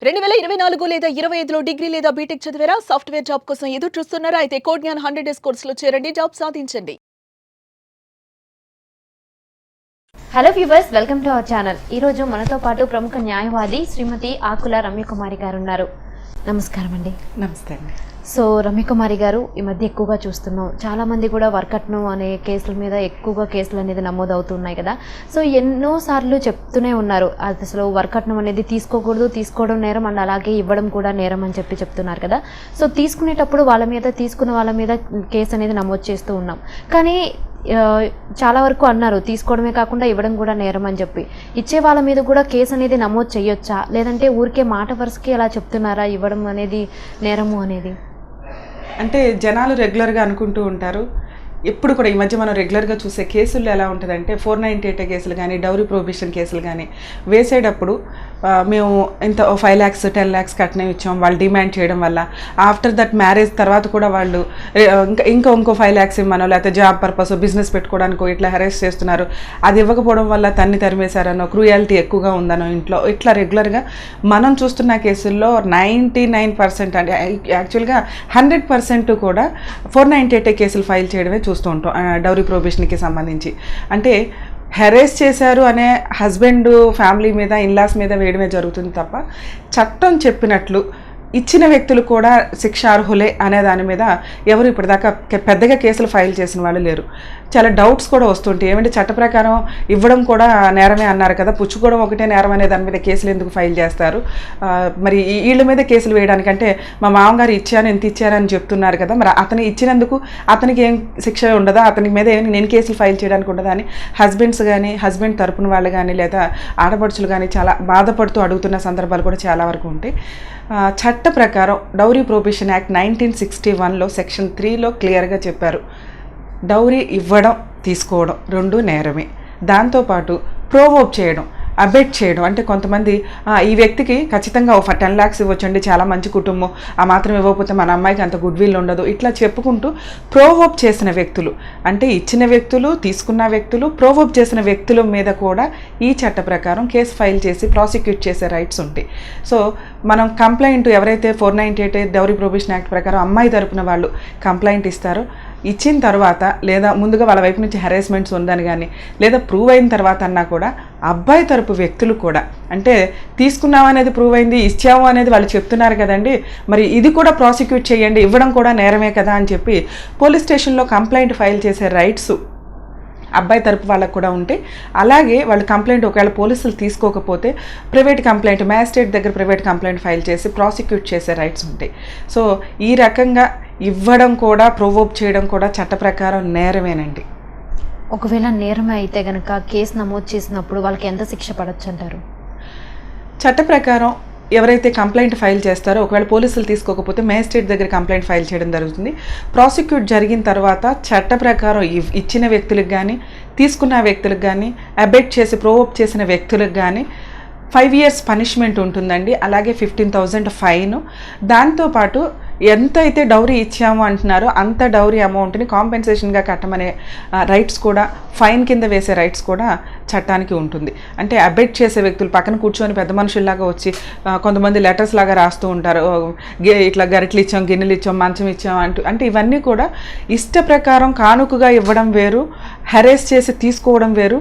2024 లేదా 25లో డిగ్రీ లేదా బీటెక్ చదివారా? సాఫ్ట్‌వేర్ జాబ్ కోసం ఎదురు చూస్తున్నారా? అయితే కోడ్ జ్ఞాన్ 100 డేస్ కోర్సులో చేరండి, జాబ్ సాధించండి. Hello viewers, welcome to our channel. ఈరోజు మనతో పాటు ప్రముఖ న్యాయవాది శ్రీమతి ఆకుల రమ్యకుమారి గారు ఉన్నారు. నమస్కారం అండి. నమస్తే అండి. సో రమ్యకుమారి గారు, ఈ మధ్య ఎక్కువగా చూస్తున్నాం, చాలామంది కూడా వర్కట్నం అనే కేసుల మీద ఎక్కువగా కేసులు అనేది నమోదవుతున్నాయి కదా. సో ఎన్నోసార్లు చెప్తూనే ఉన్నారు అసలు వర్కట్నం అనేది తీసుకోకూడదు, తీసుకోవడం నేరం అండ్ అలాగే ఇవ్వడం కూడా నేరం అని చెప్తున్నారు కదా. సో తీసుకునేటప్పుడు తీసుకున్న వాళ్ళ మీద కేసు అనేది నమోదు చేస్తూ ఉన్నాం. కానీ చాలా వరకు అన్నారు తీసుకోవడమే కాకుండా ఇవ్వడం కూడా నేరం అని చెప్పి. ఇచ్చే వాళ్ళ మీద కూడా కేసు అనేది నమోదు చేయొచ్చా, లేదంటే ఊరికే మాట వరుసకి అలా చెప్తున్నారా ఇవ్వడం అనేది నేరము అనేది? అంటే జనాలు రెగ్యులర్గా అనుకుంటూ ఉంటారు. ఎప్పుడు కూడా ఈ మధ్య మనం రెగ్యులర్గా చూసే కేసుల్లో ఎలా ఉంటుందంటే 498 కేసులు కానీ డౌరీ ప్రొహిబిషన్ కేసులు కానీ వేసేటప్పుడు మేము ఇంత 5 lakhs 10 lakhs కట్నం ఇచ్చాం వాళ్ళు డిమాండ్ చేయడం వల్ల ఆఫ్టర్ దట్ మ్యారేజ్ తర్వాత కూడా వాళ్ళు ఇంకో 5 lakhs ఇవ్వమనో లేకపోతే జాబ్ పర్పస్ బిజినెస్ పెట్టుకోవడానికి ఇట్లా హెరాస్ చేస్తున్నారు, అది ఇవ్వకపోవడం వల్ల తరిమేశారనో క్రూయాలిటీ ఎక్కువగా ఉందనో ఇంట్లో, ఇట్లా రెగ్యులర్గా మనం చూస్తున్న కేసుల్లో 99% అంటే యాక్చువల్గా 100% కూడా 498 కేసులు ఫైల్ చేయడమే చూస్తూ ఉంటాం డౌరీ ప్రొహిబిషన్కి సంబంధించి. అంటే హెరేస్ చేశారు అనే హస్బెండ్ ఫ్యామిలీ మీద ఇన్లాస్ మీద వేయడమే జరుగుతుంది తప్ప చట్టం చెప్పినట్లు ఇచ్చిన వ్యక్తులు కూడా శిక్షార్హులే అనే దాని మీద ఎవరు ఇప్పటిదాకా పెద్దగా కేసులు ఫైల్ చేసిన వాళ్ళు లేరు. చాలా డౌట్స్ కూడా వస్తుంటాయి. ఏమంటే చట్ట ప్రకారం ఇవ్వడం కూడా నేరమే అన్నారు కదా, పుచ్చుకోవడం ఒకటే నేరం అనే దాని మీద కేసులు ఎందుకు ఫైల్ చేస్తారు? మరి వీళ్ళ మీద కేసులు వేయడానికంటే మా మామగారు ఇచ్చాను ఎంత ఇచ్చారని చెప్తున్నారు కదా, మరి అతను ఇచ్చినందుకు అతనికి ఏం శిక్ష ఉండదా, అతని మీద ఏమి నేను కేసులు ఫైల్ చేయడానికి ఉండదా అని హస్బెండ్స్ కానీ హస్బెండ్ తరపున వాళ్ళు కానీ లేదా ఆడపడుచులు కానీ చాలా బాధపడుతూ అడుగుతున్న సందర్భాలు కూడా చాలా వరకు ఉంటాయి. చట్ట ప్రకారం డౌరీ ప్రొహిబిషన్ యాక్ట్ 1961లో సెక్షన్ 3లో క్లియర్గా చెప్పారు, డౌరీ ఇవ్వడం తీసుకోవడం రెండు నేరమే. దాంతోపాటు ప్రోవోక్ చేయడం, అబెట్ చేయడం, అంటే కొంతమంది ఈ వ్యక్తికి ఖచ్చితంగా 10 lakhs ఇవ్వచ్చండి, చాలా మంచి కుటుంబం, ఆ మాత్రం ఇవ్వకపోతే మన అమ్మాయికి అంత గుడ్ విల్ ఉండదు, ఇట్లా చెప్పుకుంటూ ప్రోవోక్ చేసిన వ్యక్తులు, అంటే ఇచ్చిన వ్యక్తులు తీసుకున్న వ్యక్తులు ప్రోవోక్ చేసిన వ్యక్తుల మీద కూడా ఈ చట్ట ప్రకారం కేసు ఫైల్ చేసి ప్రాసిక్యూట్ చేసే రైట్స్ ఉంటాయి. సో మనం కంప్లైంట్ ఎవరైతే 498 డౌరీ ప్రొహిబిషన్ యాక్ట్ ప్రకారం అమ్మాయి తరపున వాళ్ళు కంప్లైంట్ ఇస్తారో, ఇచ్చిన తర్వాత లేదా ముందుగా వాళ్ళ వైపు నుంచి హెరాస్మెంట్స్ ఉందని కానీ లేదా ప్రూవ్ అయిన తర్వాత అన్నా కూడా అబ్బాయి తరపు వ్యక్తులు కూడా, అంటే తీసుకున్నావు అనేది ప్రూవ్ అయింది, ఇచ్చావు అనేది వాళ్ళు చెప్తున్నారు కదండి, మరి ఇది కూడా ప్రాసిక్యూట్ చేయండి, ఇవ్వడం కూడా నేరమే కదా అని చెప్పి పోలీస్ స్టేషన్లో కంప్లైంట్ ఫైల్ చేసే రైట్స్ అబ్బాయి తరపు వాళ్ళకు కూడా ఉంటే, అలాగే వాళ్ళు కంప్లైంట్ ఒకవేళ పోలీసులు తీసుకోకపోతే ప్రైవేట్ కంప్లైంట్ మ్యాజిస్ట్రేట్ దగ్గర ప్రైవేట్ కంప్లైంట్ ఫైల్ చేసి ప్రాసిక్యూట్ చేసే రైట్స్ ఉంటాయి. సో ఈ రకంగా ఇవ్వడం కూడా ప్రొవోక్ చేయడం కూడా చట్ట ప్రకారం నేరమేనండి. ఒకవేళ నేరమే అయితే కనుక కేసు నమోదు చేసినప్పుడు వాళ్ళకి ఎంత శిక్ష పడచ్చు అంటారు? చట్ట ప్రకారం ఎవరైతే కంప్లైంట్ ఫైల్ చేస్తారో ఒకవేళ పోలీసులు తీసుకోకపోతే మేజిస్ట్రేట్ దగ్గర కంప్లైంట్ ఫైల్ చేయడం జరుగుతుంది. ప్రాసిక్యూట్ జరిగిన తర్వాత చట్ట ప్రకారం ఇచ్చిన వ్యక్తులకు కానీ తీసుకున్న వ్యక్తులకు కానీ అబెట్ చేసి ప్రోవోక్ చేసిన వ్యక్తులకు కానీ 5 years పనిష్మెంట్ ఉంటుందండి. అలాగే 15,000 ఫైన్. దాంతోపాటు ఎంత అయితే డౌరీ ఇచ్చామో అంటున్నారో అంత డౌరీ అమౌంట్ని కాంపెన్సేషన్గా కట్టమనే రైట్స్ కూడా, ఫైన్ కింద వేసే రైట్స్ కూడా చట్టానికి ఉంటుంది. అంటే అబెట్ చేసే వ్యక్తులు పక్కన కూర్చొని పెద్ద మనుషుల్లాగా వచ్చి కొంతమంది లెటర్స్ లాగా రాస్తూ ఉంటారు, ఇట్లా గరిటలు ఇచ్చాం, గిన్నెలు ఇచ్చాం, మంచం ఇచ్చాం అంటూ. అంటే ఇవన్నీ కూడా ఇష్ట ప్రకారం కానుకగా ఇవ్వడం వేరు, హెరేస్ చేసి తీసుకోవడం వేరు,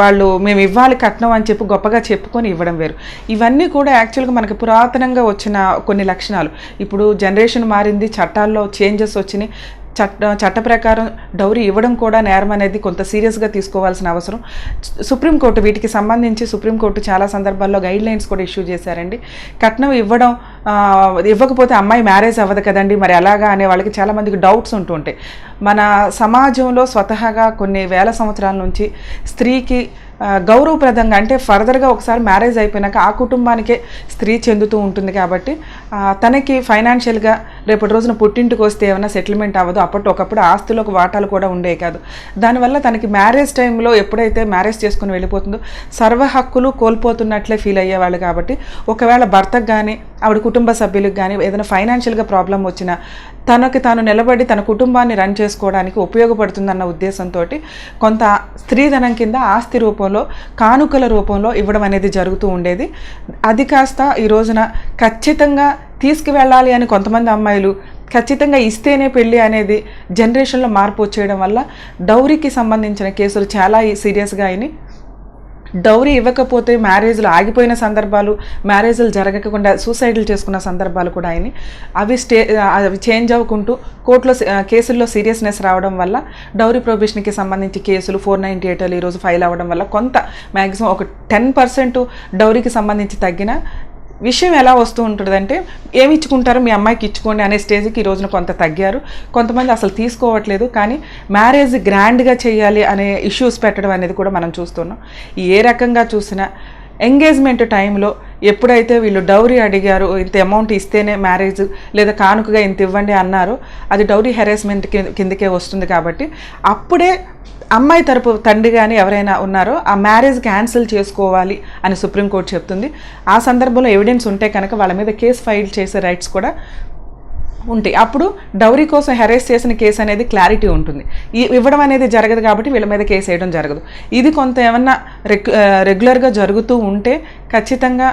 వాళ్ళు మేము ఇవ్వాలి కట్నం అని చెప్పి గొప్పగా చెప్పుకొని ఇవ్వడం వేరు. ఇవన్నీ కూడా యాక్చువల్గా మనకి పురాతనంగా వచ్చిన కొన్ని లక్షణాలు. ఇప్పుడు జనరేషన్ మారింది, చట్టాల్లో చేంజెస్ వచ్చినాయి. చట్ట ప్రకారం డౌరీ ఇవ్వడం కూడా నేరం అనేది కొంత సీరియస్గా తీసుకోవాల్సిన అవసరం. సుప్రీంకోర్టు వీటికి సంబంధించి సుప్రీంకోర్టు చాలా సందర్భాల్లో గైడ్ లైన్స్ కూడా ఇష్యూ చేశారండి. కట్నం ఇవ్వకపోతే అమ్మాయి మ్యారేజ్ అవ్వదు కదండి, మరి అలాగా అనే వాళ్ళకి చాలామందికి డౌట్స్ ఉంటూ ఉంటాయి. మన సమాజంలో స్వతహాగా కొన్ని వేల సంవత్సరాల నుంచి స్త్రీకి గౌరవప్రదంగా, అంటే ఫర్దర్గా ఒకసారి మ్యారేజ్ అయిపోయినాక ఆ కుటుంబానికే స్త్రీ చెందుతూ ఉంటుంది కాబట్టి తనకి ఫైనాన్షియల్గా రేపటి రోజున పుట్టింటికి వస్తే ఏమైనా సెటిల్మెంట్ అవ్వదు. ఒకప్పుడు ఆస్తులు వాటాలు కూడా ఉండేవి కాదు. దానివల్ల తనకి మ్యారేజ్ టైంలో ఎప్పుడైతే మ్యారేజ్ చేసుకుని వెళ్ళిపోతుందో సర్వ హక్కులు కోల్పోతున్నట్లే ఫీల్ అయ్యేవాళ్ళు. కాబట్టి ఒకవేళ భర్తకు కానీ ఆవిడ కుటుంబ సభ్యులకు కానీ ఏదైనా ఫైనాన్షియల్గా ప్రాబ్లం వచ్చినా తనకి తాను నిలబడి తన కుటుంబాన్ని రన్ చేసుకోవడానికి ఉపయోగపడుతుందన్న ఉద్దేశంతో కొంత స్త్రీధనం కింద ఆస్తి రూపంలో కానుకల రూపంలో ఇవ్వడం అనేది జరుగుతూ ఉండేది. అది కాస్త ఈ రోజున ఖచ్చితంగా తీసుకువెళ్ళాలి అని కొంతమంది అమ్మాయిలు ఖచ్చితంగా ఇస్తేనే పెళ్ళి అనేది జనరేషన్లో మార్పు వచ్చేయడం వల్ల డౌరీకి సంబంధించిన కేసులు చాలా సీరియస్గా అయినాయి. డౌరీ ఇవ్వకపోతే మ్యారేజ్లు ఆగిపోయిన సందర్భాలు, మ్యారేజ్లు జరగకుండా సూసైడ్లు చేసుకున్న సందర్భాలు కూడా అయినాయి. అవి చేంజ్ అవ్వకుంటూ కోర్టులో కేసుల్లో సీరియస్నెస్ రావడం వల్ల డౌరీ ప్రొహిబిషన్కి సంబంధించి కేసులు 498 ఈరోజు ఫైల్ అవ్వడం వల్ల కొంత మ్యాక్సిమం ఒక 10% డౌరీకి సంబంధించి తగ్గిన విషయం ఎలా వస్తూ ఉంటుందంటే ఏమి ఇచ్చుకుంటారో మీ అమ్మాయికి ఇచ్చుకోండి అనే స్టేజ్కి ఈ రోజున కొంత తగ్గారు. కొంతమంది అసలు తీసుకోవట్లేదు. కానీ మ్యారేజ్ గ్రాండ్గా చేయాలి అనే ఇష్యూస్ పెట్టడం అనేది కూడా మనం చూస్తున్నాం. ఏ రకంగా చూసినా ఎంగేజ్మెంట్ టైంలో ఎప్పుడైతే వీళ్ళు డౌరీ అడిగారు, ఇంత అమౌంట్ ఇస్తేనే మ్యారేజ్ లేదా కానుకగా ఇంత ఇవ్వండి అన్నారో అది డౌరీ హెరాస్మెంట్ కిందకే వస్తుంది. కాబట్టి అప్పుడే అమ్మాయి తరపు తండ్రి కానీ ఎవరైనా ఉన్నారో ఆ మ్యారేజ్ క్యాన్సిల్ చేసుకోవాలి అని సుప్రీంకోర్టు చెప్తుంది. ఆ సందర్భంలో ఎవిడెన్స్ ఉంటే కనుక వాళ్ళ మీద కేసు ఫైల్ చేసే రైట్స్ కూడా ఉంటాయి. అప్పుడు డౌరీ కోసం హెరాస్ చేసిన కేసు అనేది క్లారిటీ ఉంటుంది. ఇవ్వడం అనేది జరగదు కాబట్టి వీళ్ళ మీద కేసు వేయడం జరగదు. ఇది కొంత ఏమన్నా రెగ్యులర్గా జరుగుతూ ఉంటే ఖచ్చితంగా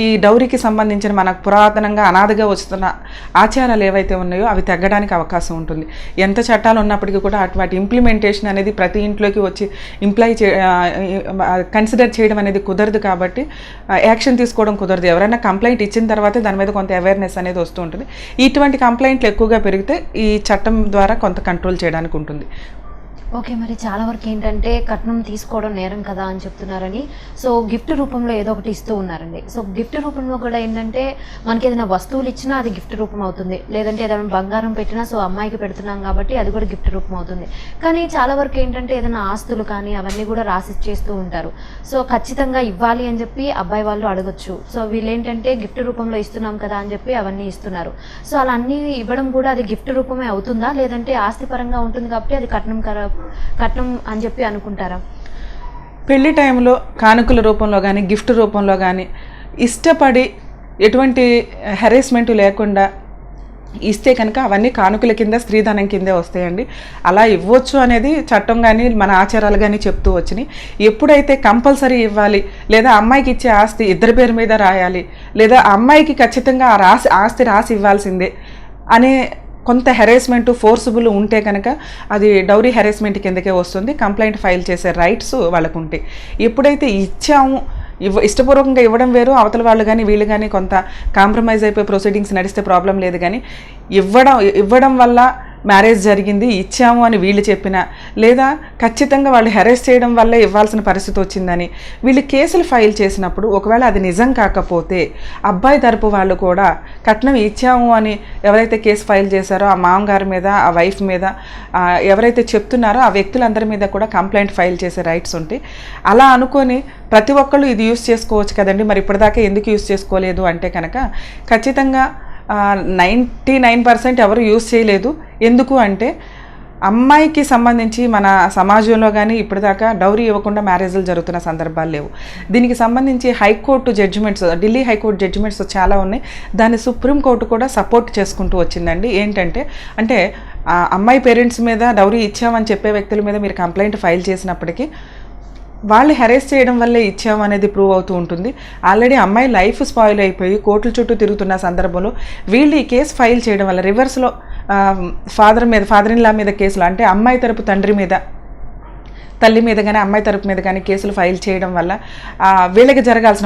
ఈ డౌరీకి సంబంధించిన మనకు పురాతనంగా అనాథగా వస్తున్న ఆచారాలు ఏవైతే ఉన్నాయో అవి తగ్గడానికి అవకాశం ఉంటుంది. ఎంత చట్టాలు ఉన్నప్పటికీ కూడా వాటి ఇంప్లిమెంటేషన్ అనేది ప్రతి ఇంట్లోకి వచ్చి కన్సిడర్ చేయడం అనేది కుదరదు. కాబట్టి యాక్షన్ తీసుకోవడం కుదరదు. ఎవరైనా కంప్లైంట్ ఇచ్చిన తర్వాతే దాని మీద కొంత అవేర్నెస్ అనేది వస్తూ ఉంటుంది. ఇటువంటి కంప్లైంట్లు ఎక్కువగా పెరిగితే ఈ చట్టం ద్వారా కొంత కంట్రోల్ చేయడానికి ఉంటుంది. ఓకే, మరి చాలా వరకు ఏంటంటే కట్నం తీసుకోవడం నేరం కదా అని చెప్తున్నారని సో గిఫ్ట్ రూపంలో ఏదో ఒకటి ఇస్తూ ఉన్నారండి. సో గిఫ్ట్ రూపంలో కూడా ఏంటంటే మనకి ఏదైనా వస్తువులు ఇచ్చినా అది గిఫ్ట్ రూపం అవుతుంది, లేదంటే ఏదైనా బంగారం పెట్టినా సో అమ్మాయికి పెడుతున్నాం కాబట్టి అది కూడా గిఫ్ట్ రూపం అవుతుంది. కానీ చాలా వరకు ఏంటంటే ఏదైనా ఆస్తులు కానీ అవన్నీ కూడా రాసి చేస్తూ ఉంటారు. సో ఖచ్చితంగా ఇవ్వాలి అని చెప్పి అబ్బాయి వాళ్ళు అడగొచ్చు. సో వీళ్ళు ఏంటంటే గిఫ్ట్ రూపంలో ఇస్తున్నాం కదా అని చెప్పి అవన్నీ ఇస్తున్నారు. సో అలా అన్నీ ఇవ్వడం కూడా అది గిఫ్ట్ రూపమే అవుతుందా, లేదంటే ఆస్తిపరంగా ఉంటుంది కాబట్టి అది కట్నం అని చెప్పి అనుకుంటారా? పెళ్లి టైంలో కానుకల రూపంలో కానీ గిఫ్ట్ రూపంలో కానీ ఇష్టపడి ఎటువంటి హెరాస్మెంట్ లేకుండా ఇస్తే కనుక అవన్నీ కానుకల కింద స్త్రీధనం కిందే వస్తాయండి. అలా ఇవ్వచ్చు అనేది చట్టం కానీ మన ఆచారాలు కానీ చెప్తూ వచ్చినాయి. ఎప్పుడైతే కంపల్సరీ ఇవ్వాలి లేదా అమ్మాయికి ఇచ్చే ఆస్తి ఇద్దరి పేరు మీద రాయాలి లేదా అమ్మాయికి ఖచ్చితంగా ఆస్తి రాసి ఇవ్వాల్సిందే అనే కొంత హెరాస్మెంట్ ఫోర్సుబుల్ ఉంటే కనుక అది డౌరీ హెరాస్మెంట్ కిందకే వస్తుంది. కంప్లైంట్ ఫైల్ చేసే రైట్స్ వాళ్ళకు ఉంటాయి. ఎప్పుడైతే ఇచ్చాము ఇష్టపూర్వకంగా ఇవ్వడం వేరు, అవతల వాళ్ళు కానీ వీళ్ళు కానీ కొంత కాంప్రమైజ్ అయిపోయి ప్రొసీడింగ్స్ నడిస్తే ప్రాబ్లం లేదు. కానీ ఇవ్వడం వల్ల మ్యారేజ్ జరిగింది ఇచ్చాము అని వీళ్ళు చెప్పినా లేదా ఖచ్చితంగా వాళ్ళు హెరాస్ చేయడం వల్లే ఇవ్వాల్సిన పరిస్థితి వచ్చిందని వీళ్ళు కేసులు ఫైల్ చేసినప్పుడు ఒకవేళ అది నిజం కాకపోతే అబ్బాయి తరపు వాళ్ళు కూడా కట్నం ఇచ్చాము అని ఎవరైతే కేసు ఫైల్ చేశారో ఆ మామగారి మీద ఆ వైఫ్ మీద ఎవరైతే చెప్తున్నారో ఆ వ్యక్తులందరి మీద కూడా కంప్లైంట్ ఫైల్ చేసే రైట్స్ ఉంటాయి. అలా అనుకొని ప్రతి ఒక్కళ్ళు ఇది యూస్ చేసుకోవచ్చు కదండి, మరి ఇప్పటిదాకా ఎందుకు యూస్ చేసుకోలేదు అంటే కనుక ఖచ్చితంగా 99% ఎవరు యూస్ చేయలేదు. ఎందుకు అంటే అమ్మాయికి సంబంధించి మన సమాజంలో కానీ ఇప్పటిదాకా డౌరీ ఇవ్వకుండా మ్యారేజ్లు జరుగుతున్న సందర్భాలు లేవు. దీనికి సంబంధించి high court judgements, Delhi high court judgements చాలా ఉన్నాయి. దాన్ని సుప్రీంకోర్టు కూడా సపోర్ట్ చేసుకుంటూ వచ్చిందండి. ఏంటంటే అంటే అమ్మాయి పేరెంట్స్ మీద డౌరీ ఇచ్చామని చెప్పే వ్యక్తుల మీద మీరు కంప్లైంట్ ఫైల్ చేసినప్పటికీ వాళ్ళు హెరాస్ చేయడం వల్లే ఇచ్చాము అనేది ప్రూవ్ అవుతూ ఉంటుంది. ఆల్రెడీ అమ్మాయి లైఫ్ స్పాయిల్ అయిపోయి కోర్టుల చుట్టూ తిరుగుతున్న సందర్భంలో వీళ్ళు ఈ కేసు ఫైల్ చేయడం వల్ల రివర్స్లో ఫాదర్ ఇన్ లా మీద కేసులు అంటే అమ్మాయి తరపు తండ్రి మీద తల్లి మీద కానీ అమ్మాయి తరపు మీద కానీ కేసులు ఫైల్ చేయడం వల్ల వీళ్ళకి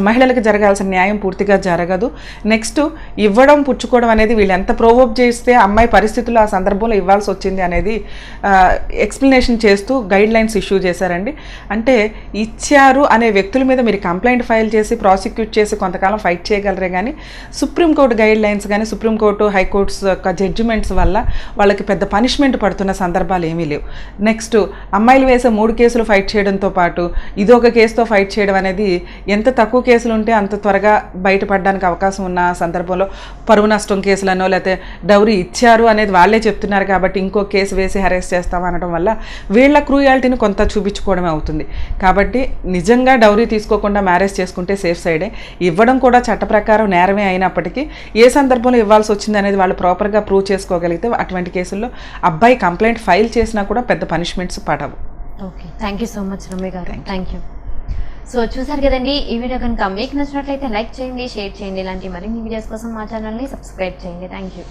మహిళలకు జరగాల్సిన న్యాయం పూర్తిగా జరగదు. నెక్స్ట్ ఇవ్వడం పుచ్చుకోవడం అనేది వీళ్ళు ఎంత ప్రోవోక్ చేస్తే అమ్మాయి పరిస్థితుల్లో ఆ సందర్భంలో ఇవ్వాల్సి వచ్చింది అనేది ఎక్స్ప్లెనేషన్ చేస్తూ గైడ్ లైన్స్ ఇష్యూ చేశారండి. అంటే ఇచ్చారు అనే వ్యక్తుల మీద మీరు కంప్లైంట్ ఫైల్ చేసి ప్రాసిక్యూట్ చేసి కొంతకాలం ఫైట్ చేయగలరే కానీ సుప్రీంకోర్టు గైడ్ లైన్స్ కానీ సుప్రీంకోర్టు హైకోర్ట్స్ యొక్క జడ్జిమెంట్స్ వల్ల వాళ్ళకి పెద్ద పనిష్మెంట్ పడుతున్న సందర్భాలు ఏమీ లేవు. నెక్స్ట్ అమ్మాయిలు వేసే 3 కేసులు ఫైట్ చేయడంతో పాటు ఇదొక కేసుతో ఫైట్ చేయడం అనేది ఎంత తక్కువ కేసులు ఉంటే అంత త్వరగా బయటపడడానికి అవకాశం ఉన్న సందర్భంలో పరువు నష్టం కేసులనో లేకపోతే డౌరీ ఇచ్చారు అనేది వాళ్ళే చెప్తున్నారు కాబట్టి ఇంకో కేసు వేసి అరెస్ట్ చేస్తాం అనడం వల్ల వీళ్ళ క్రూయాలిటీని కొంత చూపించుకోవడమే అవుతుంది. కాబట్టి నిజంగా డౌరీ తీసుకోకుండా మ్యారేజ్ చేసుకుంటే సేఫ్ సైడే. ఇవ్వడం కూడా చట్ట ప్రకారం నేరమే అయినప్పటికీ ఏ సందర్భంలో ఇవ్వాల్సి వచ్చింది అనేది వాళ్ళు ప్రాపర్గా ప్రూవ్ చేసుకోగలిగితే అటువంటి కేసుల్లో అబ్బాయి కంప్లైంట్ ఫైల్ చేసినా కూడా పెద్ద పనిష్మెంట్స్ పడవు. Okay, thank you so much Ramya గారు, థ్యాంక్ యూ. సో చూసారు కదండి, ఈ వీడియో కనుక మీకు నచ్చినట్లయితే లైక్ చేయండి, షేర్ చేయండి. ఇలాంటి మరిన్ని వీడియోస్ కోసం మా ఛానల్ని సబ్స్క్రైబ్ చేయండి. Thank you.